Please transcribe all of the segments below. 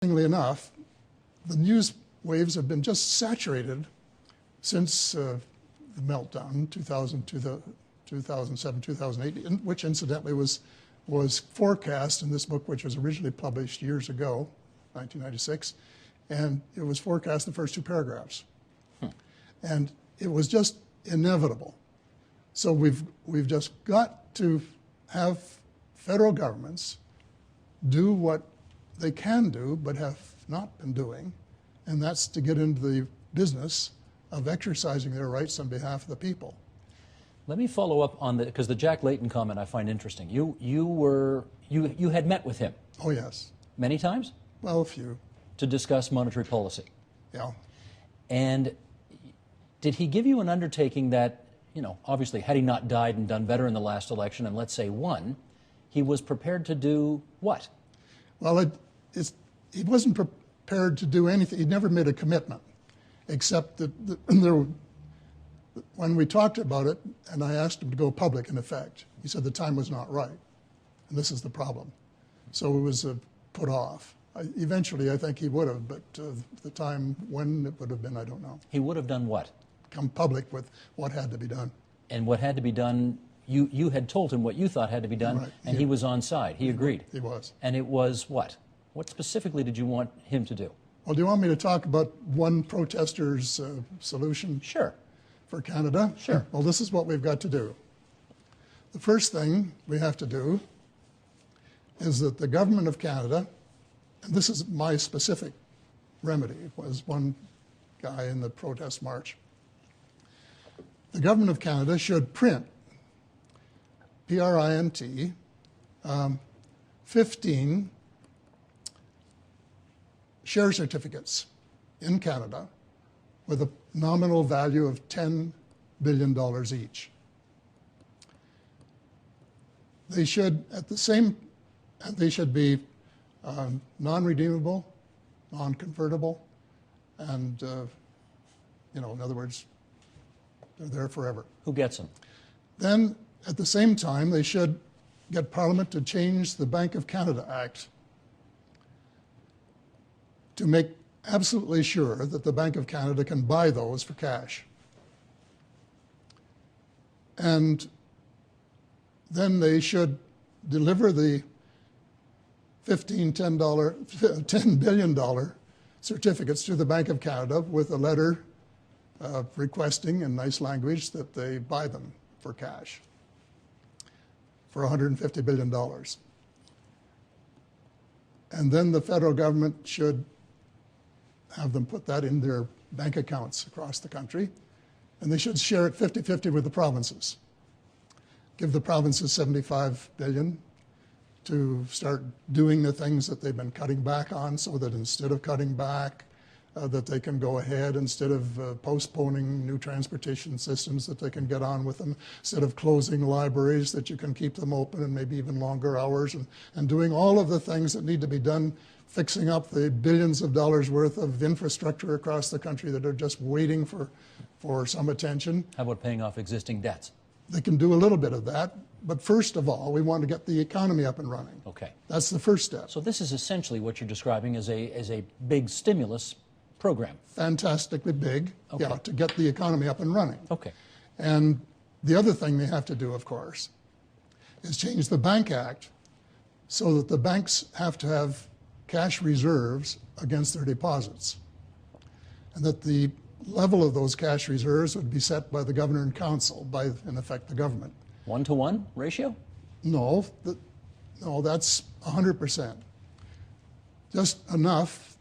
Interestingly enough, the news waves have been just saturated since the meltdown, 2007, 2008, which incidentally was forecast in this book, which was originally published years ago, 1996, and it was forecast in the first two paragraphs. And it was just inevitable. So we've just got to have federal governments do what they can do but have not been doing, and that's to get into the business of exercising their rights on behalf of the people. Let me follow up on because the Jack Layton comment I find interesting. You had met with him. Oh yes. Many times? Well, a few. To discuss monetary policy. Yeah. And did he give you an undertaking that, you know, obviously had he not died and done better in the last election and let's say won, he was prepared to do what? Well, he wasn't prepared to do anything. He never made a commitment, except that when we talked about it and I asked him to go public, in effect, he said the time was not right, and this is the problem. So it was put off. Eventually, I think he would have, but the time when it would have been, I don't know. He would have done what? Come public with what had to be done. And what had to be done, you had told him what you thought had to be done, right. And he was on side. He agreed. He was. And it was what? What specifically did you want him to do? Well, do you want me to talk about one protester's solution? Sure. For Canada? Sure. Well, this is what we've got to do. The first thing we have to do is that the government of Canada, and this is my specific remedy, was one guy in the protest march. The government of Canada should print, P-R-I-N-T, 15 share certificates in Canada with a nominal value of $10 billion each. They should, they should be non-redeemable, non-convertible, and, you know, in other words, they're there forever. Who gets them? Then, at the same time, they should get Parliament to change the Bank of Canada Act to make absolutely sure that the Bank of Canada can buy those for cash. And then they should deliver the $10 billion certificates to the Bank of Canada with a letter requesting, in nice language, that they buy them for cash for $150 billion. And then the federal government should have them put that in their bank accounts across the country, and they should share it 50-50 with the provinces. Give the provinces $75 billion to start doing the things that they've been cutting back on, so that instead of cutting back, that they can go ahead, instead of postponing new transportation systems, that they can get on with them, instead of closing libraries, that you can keep them open and maybe even longer hours, and doing all of the things that need to be done, fixing up the billions of dollars worth of infrastructure across the country that are just waiting for some attention. How about paying off existing debts? They can do a little bit of that, but first of all, we want to get the economy up and running. Okay. That's the first step. So this is essentially what you're describing as a big stimulus program. Fantastically big, okay. Yeah, to get the economy up and running. Okay. And the other thing they have to do, of course, is change the Bank Act so that the banks have to have cash reserves against their deposits, and that the level of those cash reserves would be set by the Governor and Council, by, in effect, the government. 1-to-1 ratio? No, no, that's 100%. Just enough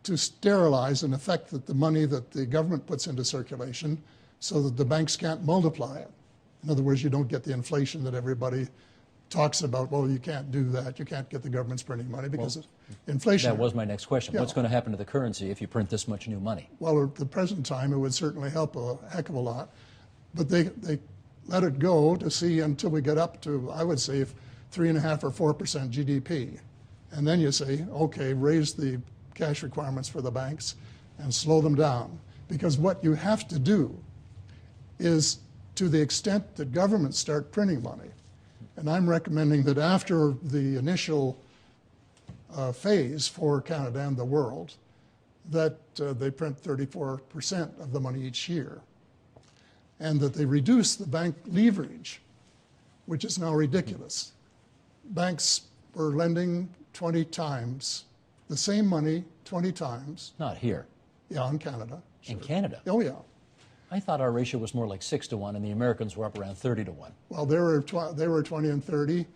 to sterilize, in effect, that the money that the government puts into circulation so that the banks can't multiply it. In other words, you don't get the inflation that everybody talks about. Well, you can't do that. You can't get the government's printing money because of inflation. That was my next question. Yeah. What's going to happen to the currency if you print this much new money? Well, at the present time, it would certainly help a heck of a lot. But they let it go to see until we get up to, I would say, 3.5 or 4% GDP. And then you say, okay, raise the cash requirements for the banks and slow them down. Because what you have to do is, to the extent that governments start printing money, and I'm recommending that after the initial phase for Canada and the world that they print 34% of the money each year, and that they reduce the bank leverage, which is now ridiculous. Banks were lending 20 times the same money 20 times. Not here. Yeah, in Canada. In Canada? Oh, yeah. I thought our ratio was more like 6 to 1, and the Americans were up around 30 to 1. Well, they were 20 and 30,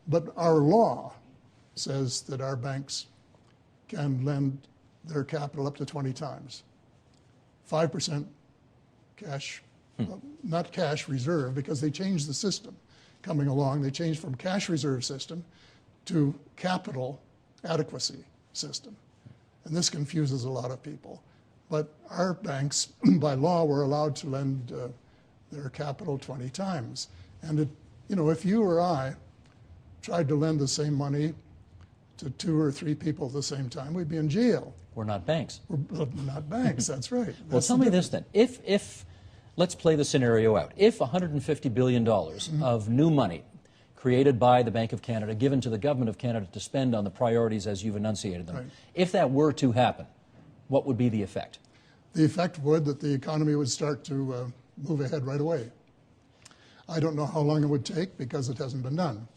but our law says that our banks can lend their capital up to 20 times. 5% cash, not cash reserve, because they changed the system coming along. They changed from cash reserve system to capital adequacy system. And this confuses a lot of people. But our banks, by law, were allowed to lend their capital 20 times. And it, if you or I tried to lend the same money to 2 or 3 people at the same time, we'd be in jail. We're not banks. We're not banks, that's right. Well, tell me this then. If let's play the scenario out. If $150 billion of new money created by the Bank of Canada, given to the government of Canada to spend on the priorities as you've enunciated them, right. If that were to happen, what would be the effect? The effect would that the economy would start to move ahead right away. I don't know how long it would take because it hasn't been done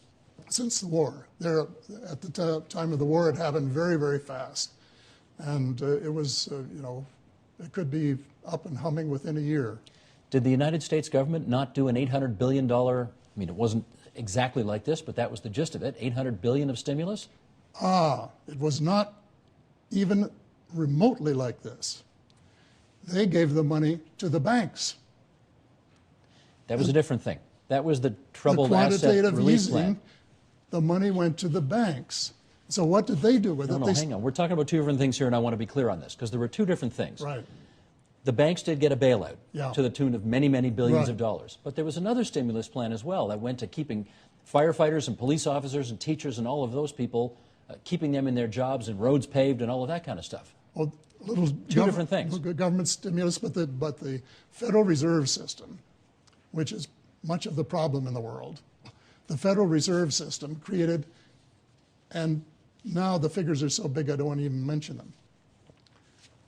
since the war. There, at the time of the war, it happened very, very fast. And it was, it could be up and humming within a year. Did the United States government not do an $800 billion, it wasn't exactly like this, but that was the gist of it, $800 billion of stimulus? It was not even remotely like this. They gave the money to the banks. That was a different thing. That was the troubled the asset quantitative release easing, plan. The money went to the banks. So what did they do with it? No, hang on. We're talking about 2 different things here, and I want to be clear on this, because there were 2 different things. Right. The banks did get a bailout Yeah. to the tune of many, many billions Right. of dollars. But there was another stimulus plan as well that went to keeping firefighters and police officers and teachers and all of those people, keeping them in their jobs and roads paved and all of that kind of stuff. Well, little 2 different things. Government stimulus, but the Federal Reserve System, which is much of the problem in the world, the Federal Reserve System created, and now the figures are so big I don't want to even mention them.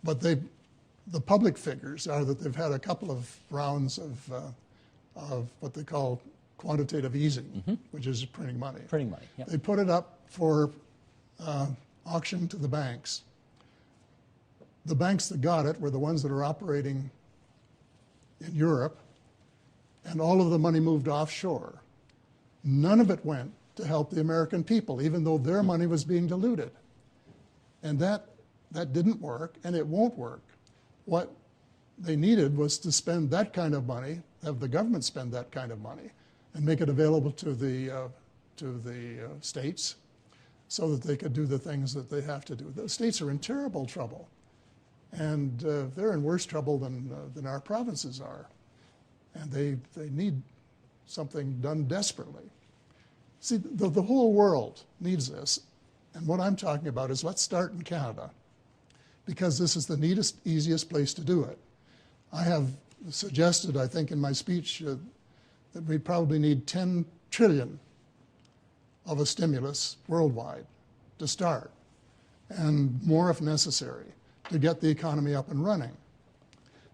But the public figures are that they've had a couple of rounds of what they call quantitative easing, which is printing money. Printing money, yeah. They put it up for auction to the banks. The banks that got it were the ones that are operating in Europe, and all of the money moved offshore. None of it went to help the American people, even though their money was being diluted. And that didn't work, and it won't work. What they needed was to spend that kind of money, have the government spend that kind of money, and make it available to the states so that they could do the things that they have to do. The states are in terrible trouble. And they're in worse trouble than our provinces are. And they need something done desperately. See, the whole world needs this. And what I'm talking about is let's start in Canada, because this is the neatest, easiest place to do it. I have suggested, I think in my speech, that we probably need 10 trillion of a stimulus worldwide to start, and more if necessary, to get the economy up and running.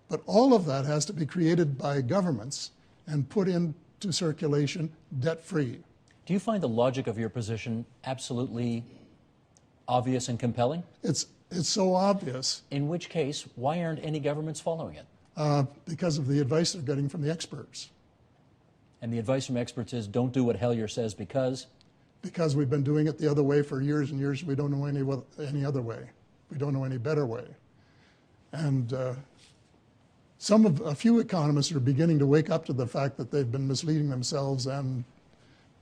But all of that has to be created by governments and put into circulation debt-free. Do you find the logic of your position absolutely obvious and compelling? It's so obvious. In which case, why aren't any governments following it? Because of the advice they're getting from the experts. And the advice from experts is don't do what Hellyer says because? Because we've been doing it the other way for years and years. We don't know any other way. We don't know any better way. And a few economists are beginning to wake up to the fact that they've been misleading themselves and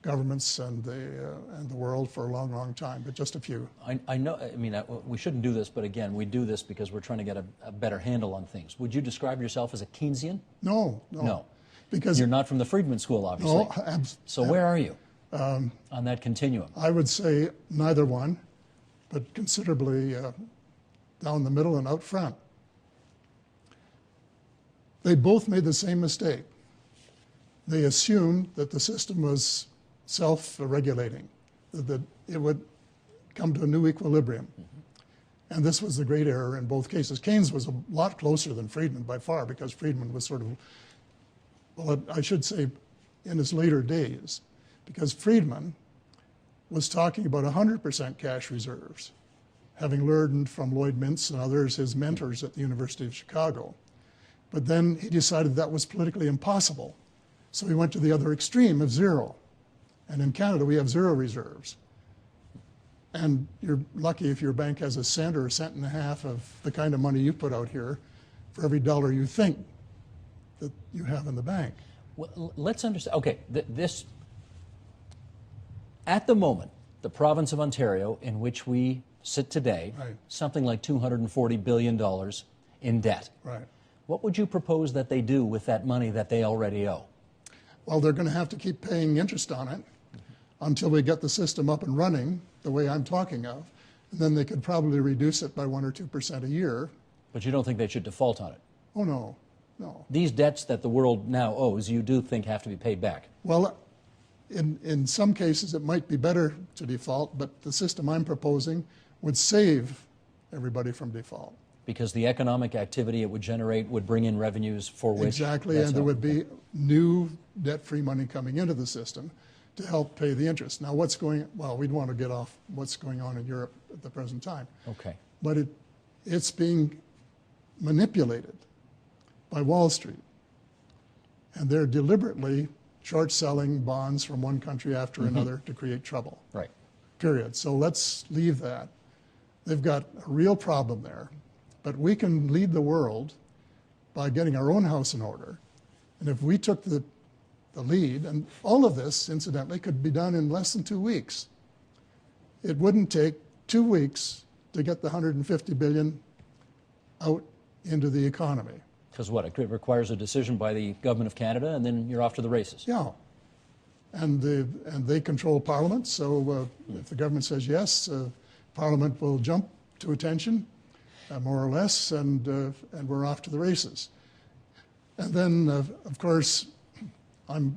governments and the world for a long, long time, but just a few. I know, we shouldn't do this, but again, we do this because we're trying to get a better handle on things. Would you describe yourself as a Keynesian? No. No. Because you're not from the Friedman School, obviously. No, so where are you on that continuum? I would say neither one, but considerably down the middle and out front. They both made the same mistake. They assumed that the system was self-regulating, that it would come to a new equilibrium. And this was the great error in both cases. Keynes was a lot closer than Friedman by far, because Friedman was sort of, well, I should say in his later days, because Friedman was talking about 100% cash reserves, having learned from Lloyd Mintz and others, his mentors at the University of Chicago. But then he decided that was politically impossible. So he went to the other extreme of zero. And in Canada, we have zero reserves. And you're lucky if your bank has a cent or a cent and a half of the kind of money you put out here for every dollar you think that you have in the bank. Well, let's understand. Okay, at the moment, the province of Ontario, in which we sit today, right, something like $240 billion in debt. Right. What would you propose that they do with that money that they already owe? Well, they're going to have to keep paying interest on it until we get the system up and running the way I'm talking of. And then they could probably reduce it by 1 or 2% a year. But you don't think they should default on it? Oh, no, no. These debts that the world now owes, you do think have to be paid back? Well, in some cases it might be better to default, but the system I'm proposing would save everybody from default. Because the economic activity it would generate would bring in revenues for which... Exactly, and there would be new debt-free money coming into the system to help pay the interest. Now, well, we'd want to get off what's going on in Europe at the present time. Okay. But it's being manipulated by Wall Street. And they're deliberately short-selling bonds from one country after another to create trouble. Right. Period. So let's leave that. They've got a real problem there. But we can lead the world by getting our own house in order. And if we took the lead, and all of this, incidentally, could be done in less than 2 weeks. It wouldn't take 2 weeks to get the $150 billion out into the economy. Because what? It requires a decision by the government of Canada, and then you're off to the races. Yeah. And they control Parliament, so if the government says yes, Parliament will jump to attention, more or less, and we're off to the races. And then, of course, the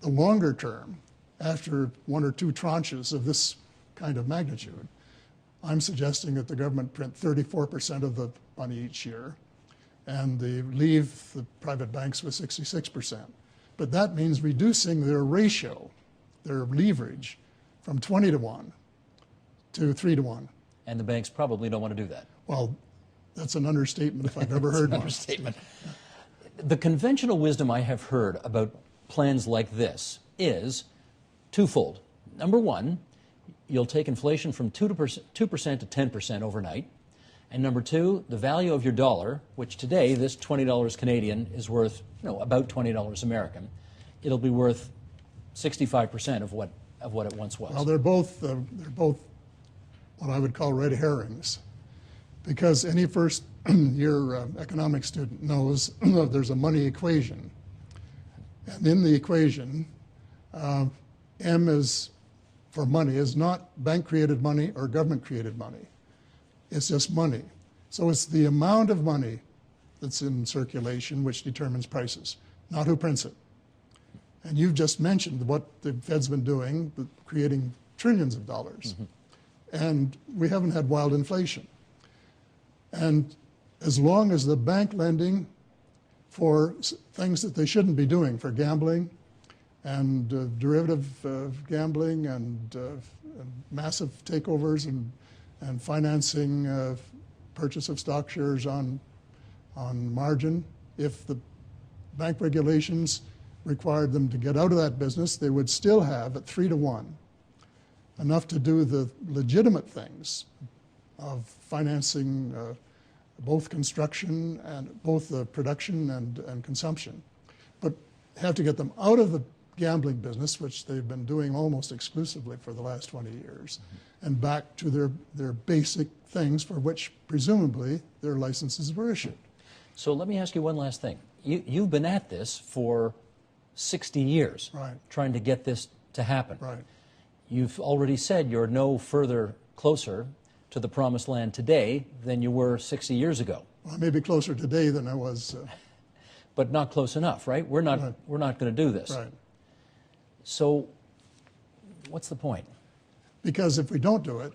longer term, after 1 or 2 tranches of this kind of magnitude, I'm suggesting that the government print 34% of the money each year, and they leave the private banks with 66%. But that means reducing their ratio, their leverage, from 20 to 1 to 3 to 1. And the banks probably don't want to do that. Well, that's an understatement if I've ever heard one. Understatement. The conventional wisdom I have heard about plans like this is twofold. Number one, you'll take inflation from 2% to 10% overnight. And number two, the value of your dollar, which today, this $20 Canadian is worth about $20 American, it'll be worth 65% of what it once was. Well, they're both what I would call red herrings, because any first-year economics student knows there's a money equation. And in the equation, M is for money is not bank-created money or government-created money. It's just money. So it's the amount of money that's in circulation which determines prices, not who prints it. And you've just mentioned what the Fed's been doing, creating trillions of dollars. And we haven't had wild inflation. And as long as the bank lending for things that they shouldn't be doing, for gambling and derivative gambling and massive takeovers and financing purchase of stock shares on margin, if the bank regulations required them to get out of that business, they would still have, at 3 to 1, enough to do the legitimate things of financing both construction and both the production and consumption, but have to get them out of the gambling business, which they've been doing almost exclusively for the last 20 years, and back to their basic things for which presumably their licenses were issued. So let me ask you one last thing. You've been at this for 60 years, right, trying to get this to happen. Right. You've already said you're no further closer to the promised land today than you were 60 years ago. Well, I may be closer today than I was. But not close enough, right? We're not going to do this. Right. So what's the point? Because if we don't do it,